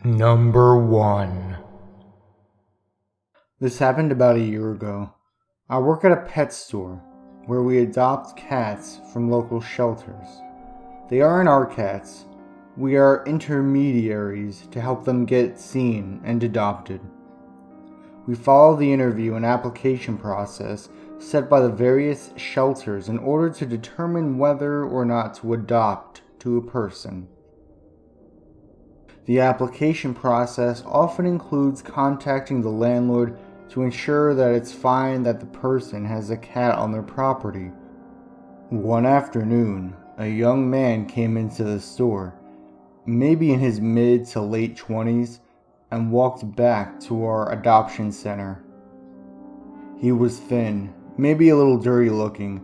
Number 1. This happened about a year ago. I work at a pet store where we adopt cats from local shelters. They aren't our cats. We are intermediaries to help them get seen and adopted. We follow the interview and application process set by the various shelters in order to determine whether or not to adopt to a person. The application process often includes contacting the landlord to ensure that it's fine that the person has a cat on their property. One afternoon, a young man came into the store, maybe in his mid to late 20s, and walked back to our adoption center. He was thin, maybe a little dirty looking,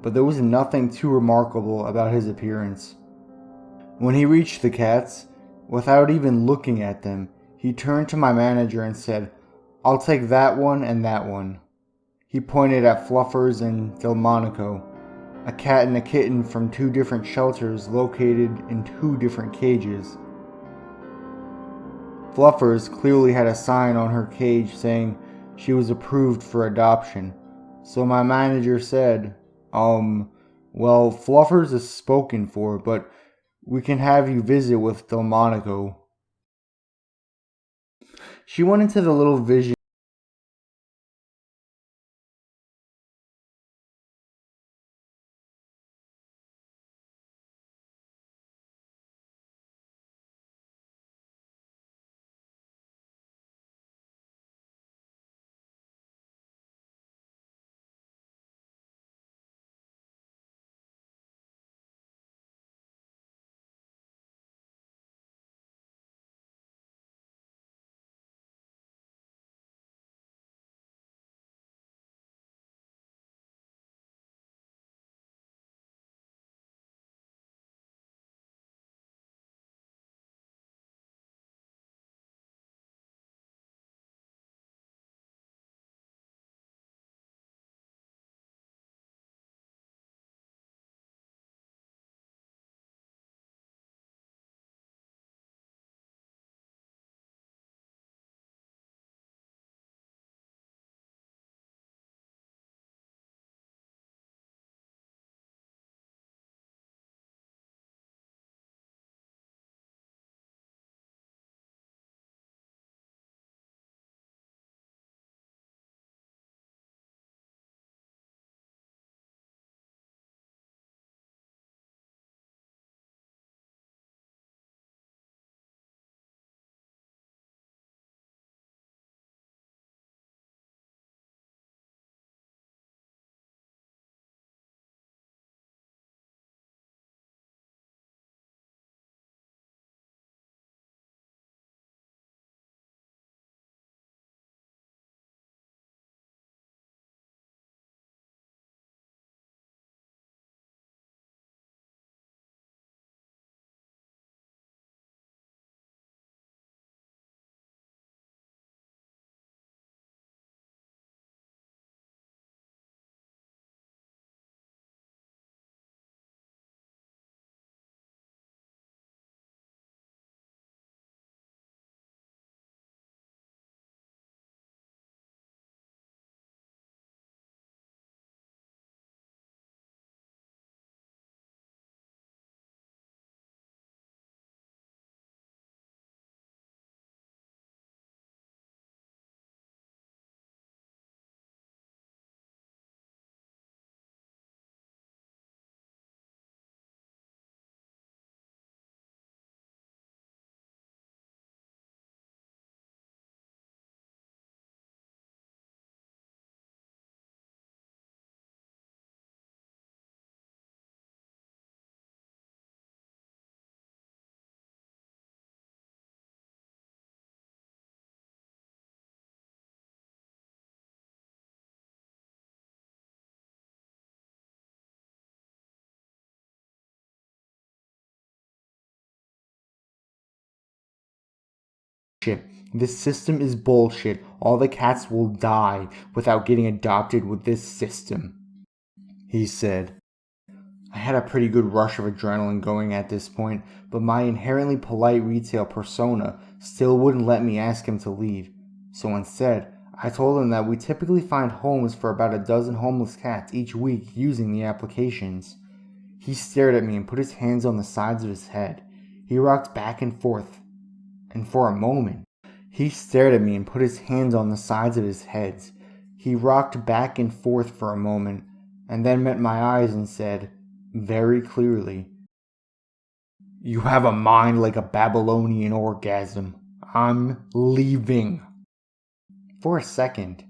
but there was nothing too remarkable about his appearance. When he reached the cats, without even looking at them, he turned to my manager and said, "I'll take that one and that one." He pointed at Fluffers and Delmonico, a cat and a kitten from 2 different shelters located in 2 different cages. Fluffers clearly had a sign on her cage saying she was approved for adoption, so my manager said, well, Fluffers is spoken for, but we can have you visit with Delmonico." She went into the little vision shit. This system is bullshit. All the cats will die without getting adopted with this system, he said. I had a pretty good rush of adrenaline going at this point, but my inherently polite retail persona still wouldn't let me ask him to leave. So instead, I told him that we typically find homes for about a dozen homeless cats each week using the applications. He stared at me and put his hands on the sides of his head. He rocked back and forth. And for a moment, he stared at me and put his hands on the sides of his head. He rocked back and forth for a moment, and then met my eyes and said, very clearly, "You have a mind like a Babylonian orgasm. I'm leaving." For a second,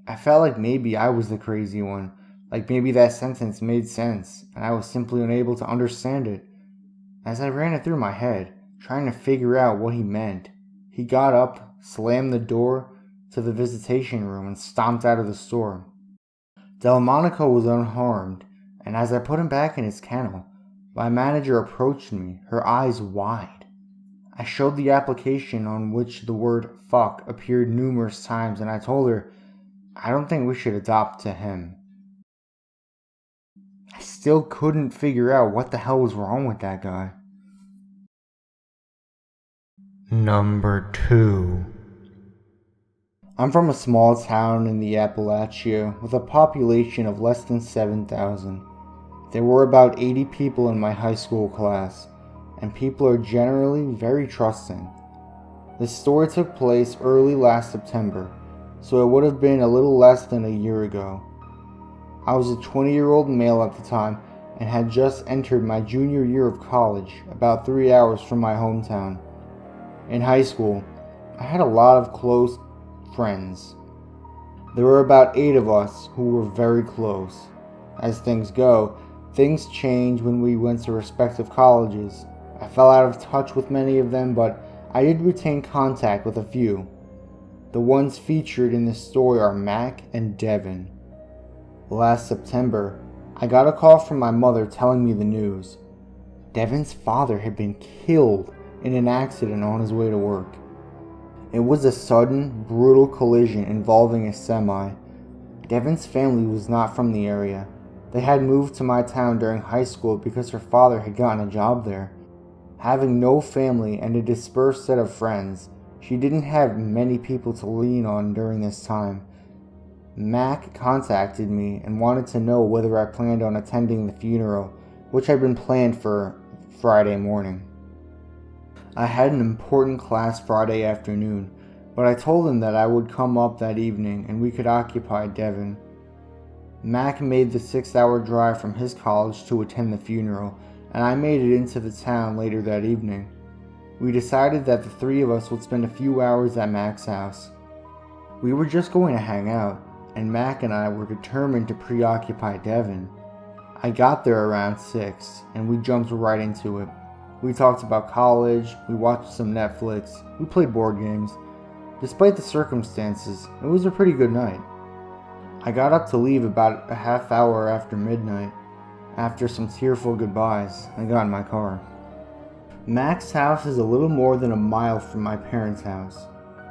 I felt like maybe I was the crazy one, like maybe that sentence made sense, and I was simply unable to understand it. As I ran it through my head, trying to figure out what he meant, he got up, slammed the door to the visitation room, and stomped out of the store. Delmonico was unharmed, and as I put him back in his kennel, my manager approached me, her eyes wide. I showed the application on which the word fuck appeared numerous times, and I told her, I don't think we should adopt to him. I still couldn't figure out what the hell was wrong with that guy. Number 2. I'm from a small town in the Appalachia with a population of less than 7,000. There were about 80 people in my high school class, and people are generally very trusting. The story took place early last September, so it would have been a little less than a year ago. I was a 20-year-old male at the time and had just entered my junior year of college, about 3 hours from my hometown. In high school, I had a lot of close friends. There were about 8 of us who were very close. As things go, things changed when we went to respective colleges. I fell out of touch with many of them, but I did retain contact with a few. The ones featured in this story are Mac and Devin. Last September, I got a call from my mother telling me the news. Devin's father had been killed in an accident on his way to work. It was a sudden, brutal collision involving a semi. Devin's family was not from the area. They had moved to my town during high school because her father had gotten a job there. Having no family and a dispersed set of friends, she didn't have many people to lean on during this time. Mac contacted me and wanted to know whether I planned on attending the funeral, which had been planned for Friday morning. I had an important class Friday afternoon, but I told him that I would come up that evening and we could occupy Devin. Mac made the 6-hour drive from his college to attend the funeral, and I made it into the town later that evening. We decided that the 3 of us would spend a few hours at Mac's house. We were just going to hang out, and Mac and I were determined to preoccupy Devin. I got there around 6, and we jumped right into it. We talked about college, we watched some Netflix, we played board games. Despite the circumstances, it was a pretty good night. I got up to leave about a half hour after midnight. After some tearful goodbyes, I got in my car. Mac's house is a little more than a mile from my parents' house.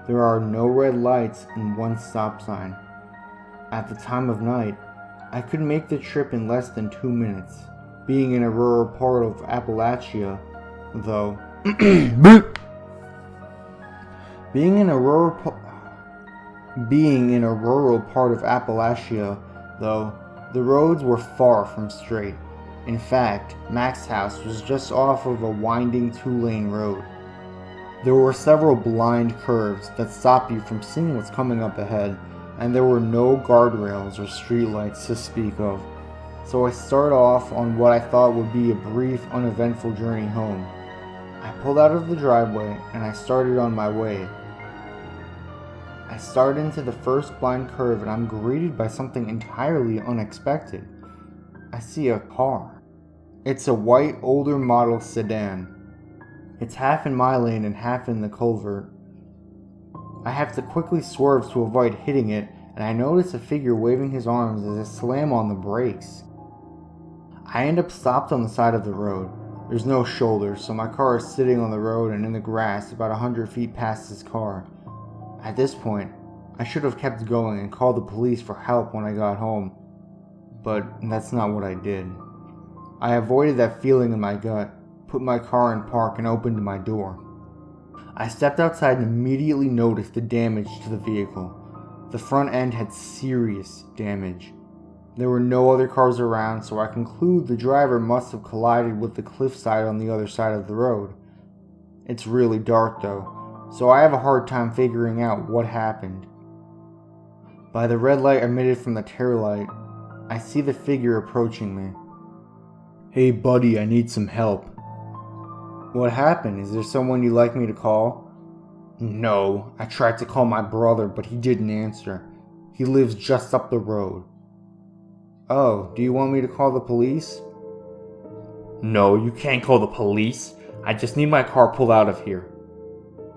There are no red lights and 1 stop sign. At the time of night, I could make the trip in less than 2 minutes. Being in a rural part of Appalachia, though, being in a rural part of Appalachia, though, the roads were far from straight. In fact, Mac's house was just off of a winding 2-lane road. There were several blind curves that stop you from seeing what's coming up ahead, and there were no guardrails or streetlights to speak of. So I started off on what I thought would be a brief, uneventful journey home. I pulled out of the driveway and I started on my way. I start into the first blind curve and I'm greeted by something entirely unexpected. I see a car. It's a white, older model sedan. It's half in my lane and half in the culvert. I have to quickly swerve to avoid hitting it, and I notice a figure waving his arms as I slam on the brakes. I end up stopped on the side of the road. There's no shoulder, so my car is sitting on the road and in the grass about 100 feet past his car. At this point, I should have kept going and called the police for help when I got home, but that's not what I did. I avoided that feeling in my gut, put my car in park, and opened my door. I stepped outside and immediately noticed the damage to the vehicle. The front end had serious damage. There were no other cars around, so I conclude the driver must have collided with the cliffside on the other side of the road. It's really dark though, so I have a hard time figuring out what happened. By the red light emitted from the taillight, I see the figure approaching me. "Hey buddy, I need some help." "What happened? Is there someone you'd like me to call?" "No, I tried to call my brother, but he didn't answer. He lives just up the road." "Oh, do you want me to call the police?" No, you can't call the police. I just need my car pulled out of here.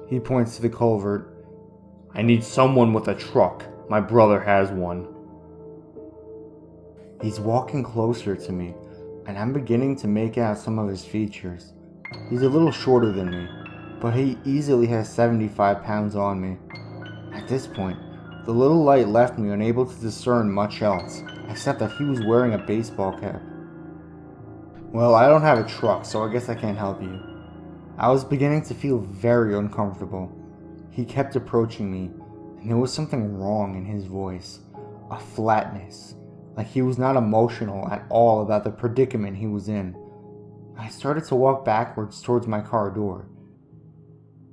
He points to the culvert. I need someone with a truck. My brother has one. He's walking closer to me, and I'm beginning to make out some of his features. He's a little shorter than me, but he easily has 75 pounds on me. At this point, the little light left me unable to discern much else, except that he was wearing a baseball cap. "Well, I don't have a truck, so I guess I can't help you." I was beginning to feel very uncomfortable. He kept approaching me, and there was something wrong in his voice. A flatness, like he was not emotional at all about the predicament he was in. I started to walk backwards towards my car door.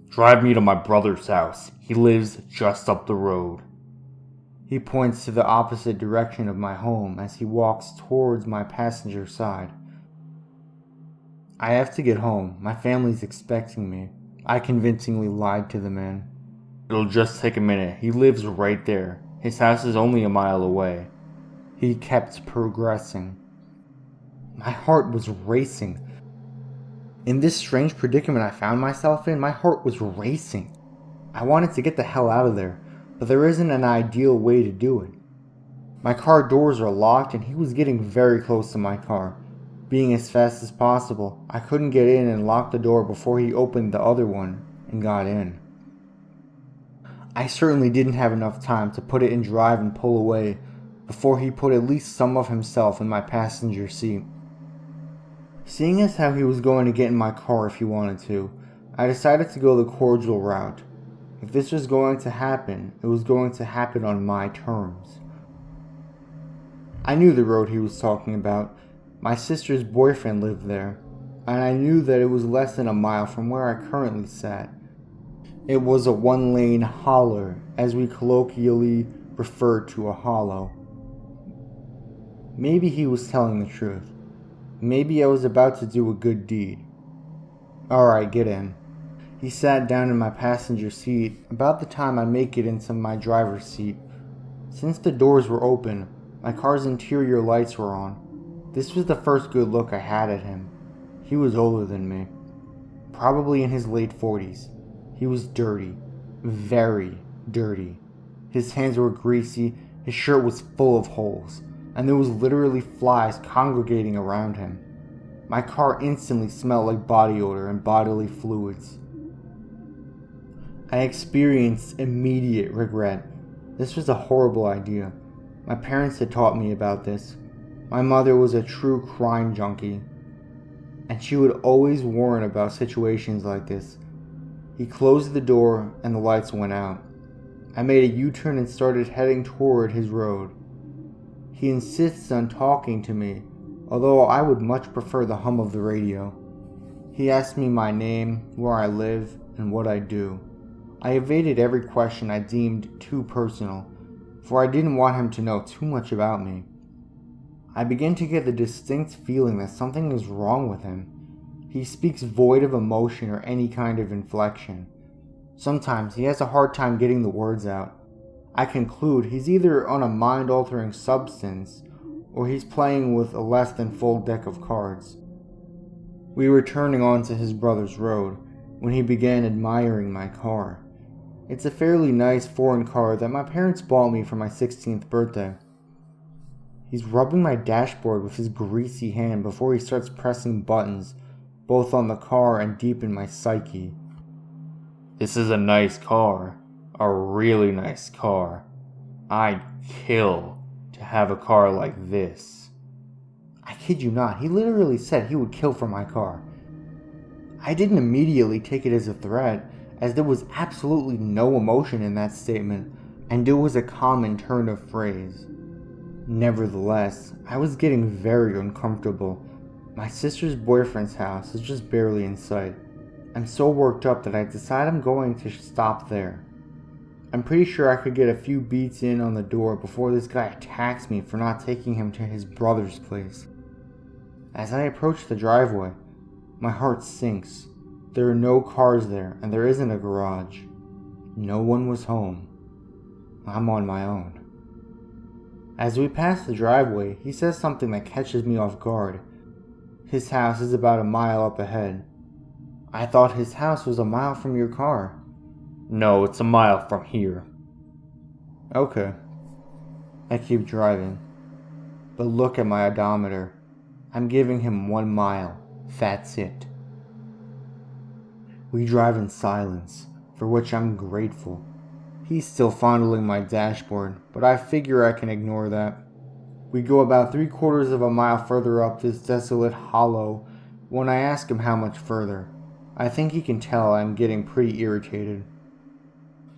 Drive me to my brother's house. He lives just up the road. He points to the opposite direction of my home as he walks towards my passenger side. I have to get home. My family's expecting me. I convincingly lied to the man. It'll just take a minute. He lives right there. His house is only a mile away. He kept progressing. My heart was racing. In this strange predicament I found myself in, my heart was racing. I wanted to get the hell out of there, but there isn't an ideal way to do it. My car doors are locked and he was getting very close to my car. Being as fast as possible, I couldn't get in and lock the door before he opened the other one and got in. I certainly didn't have enough time to put it in drive and pull away before he put at least some of himself in my passenger seat. Seeing as how he was going to get in my car if he wanted to, I decided to go the cordial route. If this was going to happen, it was going to happen on my terms. I knew the road he was talking about. My sister's boyfriend lived there, and I knew that it was less than a mile from where I currently sat. It was a one-lane holler, as we colloquially referred to a hollow. Maybe he was telling the truth. Maybe I was about to do a good deed. "Alright, get in." He sat down in my passenger seat about the time I make it into my driver's seat. Since the doors were open, my car's interior lights were on. This was the first good look I had at him. He was older than me, probably in his late 40s. He was dirty, very dirty. His hands were greasy, his shirt was full of holes, and there was literally flies congregating around him. My car instantly smelled like body odor and bodily fluids. I experienced immediate regret. This was a horrible idea. My parents had taught me about this. My mother was a true crime junkie, and she would always warn about situations like this. He closed the door and the lights went out. I made a U-turn and started heading toward his road. He insists on talking to me, although I would much prefer the hum of the radio. He asked me my name, where I live, and what I do. I evaded every question I deemed too personal, for I didn't want him to know too much about me. I begin to get the distinct feeling that something is wrong with him. He speaks void of emotion or any kind of inflection. Sometimes he has a hard time getting the words out. I conclude he's either on a mind-altering substance or he's playing with a less than full deck of cards. We were turning onto his brother's road when he began admiring my car. It's a fairly nice foreign car that my parents bought me for my 16th birthday. He's rubbing my dashboard with his greasy hand before he starts pressing buttons, both on the car and deep in my psyche. This is a nice car. A really nice car. I'd kill to have a car like this. I kid you not, he literally said he would kill for my car. I didn't immediately take it as a threat, as there was absolutely no emotion in that statement, and it was a common turn of phrase. Nevertheless, I was getting very uncomfortable. My sister's boyfriend's house is just barely in sight. I'm so worked up that I decide I'm going to stop there. I'm pretty sure I could get a few beats in on the door before this guy attacks me for not taking him to his brother's place. As I approach the driveway, my heart sinks. There are no cars there, and there isn't a garage. No one was home. I'm on my own. As we pass the driveway, he says something that catches me off guard. His house is about a mile up ahead. I thought his house was a mile from your car. No, it's a mile from here. Okay. I keep driving. But look at my odometer. I'm giving him 1 mile. That's it. We drive in silence, for which I'm grateful. He's still fondling my dashboard, but I figure I can ignore that. We go about 3/4 of a mile further up this desolate hollow when I ask him how much further. I think he can tell I'm getting pretty irritated.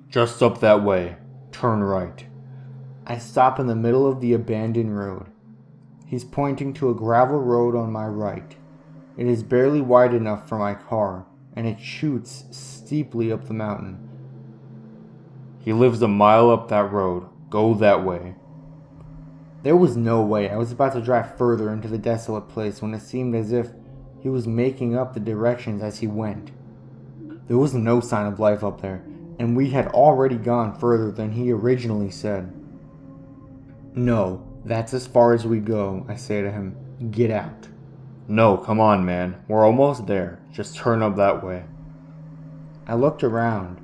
Just up that way. Turn right. I stop in the middle of the abandoned road. He's pointing to a gravel road on my right. It is barely wide enough for my car, and it shoots steeply up the mountain. He lives a mile up that road. Go that way. There was no way I was about to drive further into the desolate place when it seemed as if he was making up the directions as he went. There was no sign of life up there, and we had already gone further than he originally said. No, that's as far as we go, I say to him. Get out. No, come on, man. We're almost there. Just turn up that way. I looked around,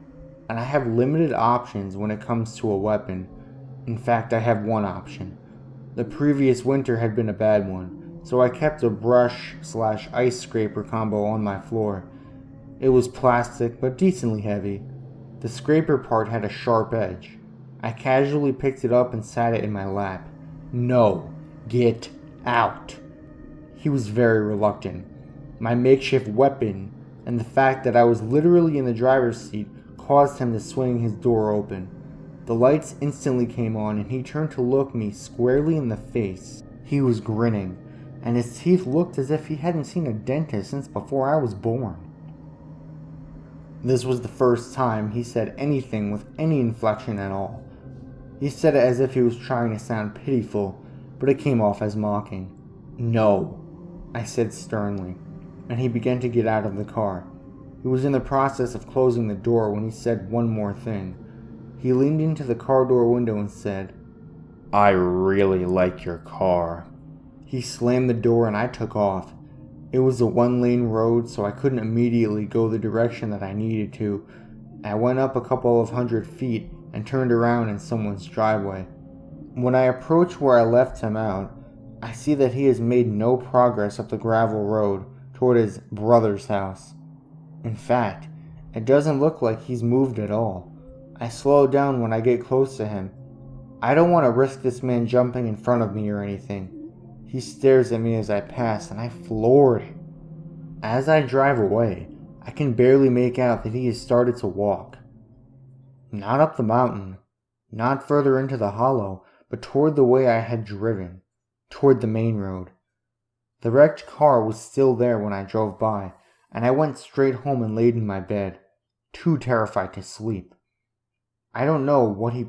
and I have limited options when it comes to a weapon. In fact, I have one option. The previous winter had been a bad one, so I kept a brush/ice scraper combo on my floor. It was plastic, but decently heavy. The scraper part had a sharp edge. I casually picked it up and sat it in my lap. No, get out. He was very reluctant. My makeshift weapon, and the fact that I was literally in the driver's seat, caused him to swing his door open. The lights instantly came on, and he turned to look me squarely in the face. He was grinning, and his teeth looked as if he hadn't seen a dentist since before I was born. This was the first time he said anything with any inflection at all. He said it as if he was trying to sound pitiful, but it came off as mocking. No, I said sternly, and he began to get out of the car. He was in the process of closing the door when he said one more thing. He leaned into the car door window and said, I really like your car. He slammed the door and I took off. It was a 1-lane road, so I couldn't immediately go the direction that I needed to. I went up a couple of 100 feet and turned around in someone's driveway. When I approach where I left him out, I see that he has made no progress up the gravel road toward his brother's house. In fact, it doesn't look like he's moved at all. I slow down when I get close to him. I don't want to risk this man jumping in front of me or anything. He stares at me as I pass, and I floored him. As I drive away, I can barely make out that he has started to walk. Not up the mountain, not further into the hollow, but toward the way I had driven, toward the main road. The wrecked car was still there when I drove by, and I went straight home and laid in my bed, too terrified to sleep. I don't know what he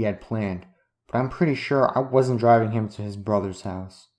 had planned, but I'm pretty sure I wasn't driving him to his brother's house.